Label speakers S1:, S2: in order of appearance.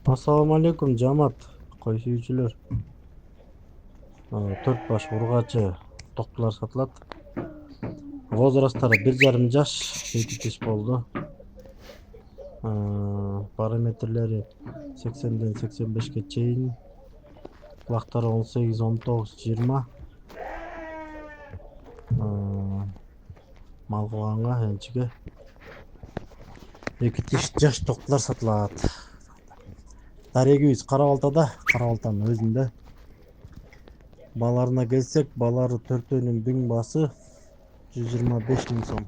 S1: Assalamu alaikum Жамат, кой сүйүүчүлөр. 4 баш ургачы токтулар сатылат. Возрасттары 1,5 жаш, 2 тиш болду. Параметрлери 80ден 85ке чейин. Кулактары 18, 19, 20. Мал кылганга, энчиге 2 тиш жаш токтулар сатылат. Дарегибиз Кара Балтада, Кара Балтанын өзүндө. Баларына келсек, балары төртөөнүн бүң басы 125 миң сом.